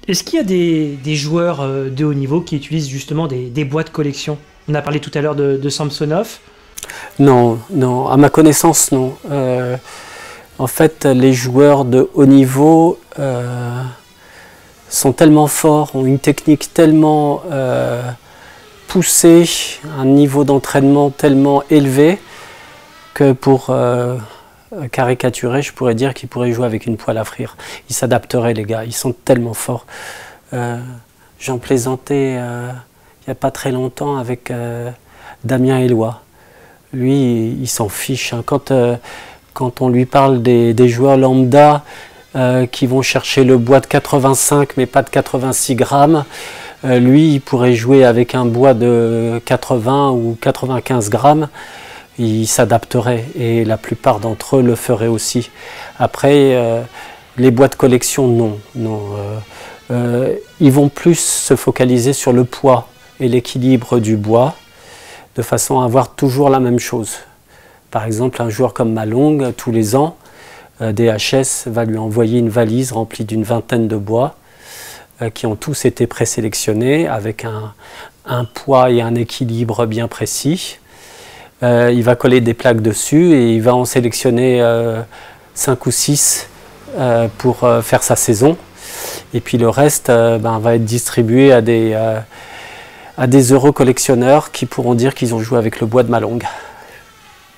Est-ce qu'il y a des joueurs de haut niveau qui utilisent justement des boîtes de collection? On a parlé tout à l'heure de Samsonov. Non, non, à ma connaissance, non. En fait, les joueurs de haut niveau sont tellement forts, ont une technique tellement poussée, un niveau d'entraînement tellement élevé que pour caricaturer, je pourrais dire qu'ils pourraient jouer avec une poêle à frire. Ils s'adapteraient, les gars, ils sont tellement forts. J'en plaisantais il n'y a pas très longtemps avec Damien Eloi. Lui, il s'en fiche. Hein. Quand on lui parle des joueurs lambda qui vont chercher le bois de 85 mais pas de 86 grammes, lui, il pourrait jouer avec un bois de 80 ou 95 grammes. Il s'adapterait et la plupart d'entre eux le feraient aussi. Après, les bois de collection, non. Ils vont plus se focaliser sur le poids et l'équilibre du bois, de façon à avoir toujours la même chose. Par exemple, un joueur comme Malong, tous les ans, DHS va lui envoyer une valise remplie d'une vingtaine de bois qui ont tous été présélectionnés avec un poids et un équilibre bien précis. Il va coller des plaques dessus et il va en sélectionner 5 ou 6 pour faire sa saison. Et puis le reste va être distribué à des heureux collectionneurs qui pourront dire qu'ils ont joué avec le bois de Malong.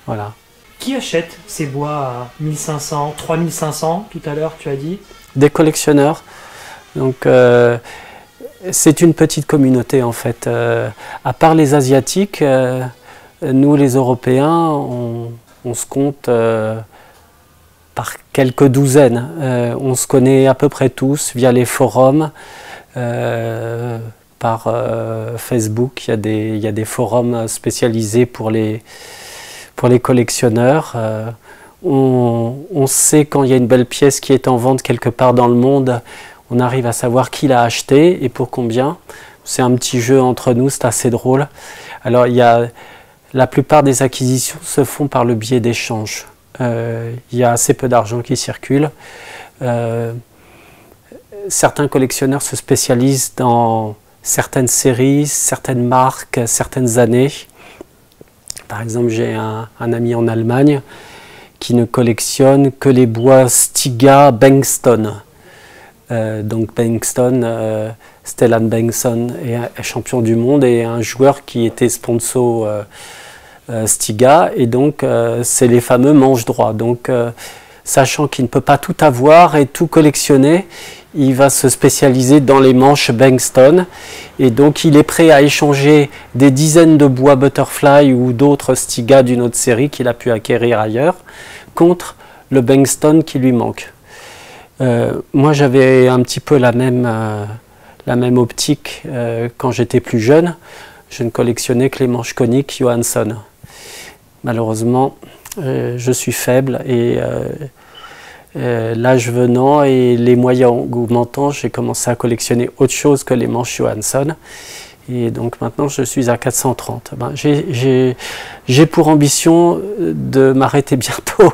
Voilà. Qui achète ces bois à 1500, 3500 tout à l'heure, tu as dit? Des collectionneurs. Donc c'est une petite communauté en fait. À part les Asiatiques, nous les Européens, on se compte par quelques douzaines. On se connaît à peu près tous via les forums. Par Facebook, il y a des forums spécialisés pour les collectionneurs. On sait quand il y a une belle pièce qui est en vente quelque part dans le monde, on arrive à savoir qui l'a acheté et pour combien. C'est un petit jeu entre nous, c'est assez drôle. Alors la plupart des acquisitions se font par le biais d'échanges. Il y a assez peu d'argent qui circule. Certains collectionneurs se spécialisent dans certaines séries, certaines marques, certaines années. Par exemple, j'ai un ami en Allemagne qui ne collectionne que les bois Stiga Bengtson. Donc Bengtson, Stellan Bengtsson est champion du monde et un joueur qui était sponsor Stiga. Et donc, c'est les fameux manches droits. Donc, sachant qu'il ne peut pas tout avoir et tout collectionner, il va se spécialiser dans les manches Bengtson et donc il est prêt à échanger des dizaines de bois Butterfly ou d'autres Stiga d'une autre série qu'il a pu acquérir ailleurs contre le Bengtson qui lui manque. Moi j'avais un petit peu la même optique quand j'étais plus jeune. Je ne collectionnais que les manches coniques Johansson. Malheureusement, je suis faible et l'âge venant et les moyens augmentant, j'ai commencé à collectionner autre chose que les manches Johansson. Et donc maintenant, je suis à 430. J'ai pour ambition de m'arrêter bientôt.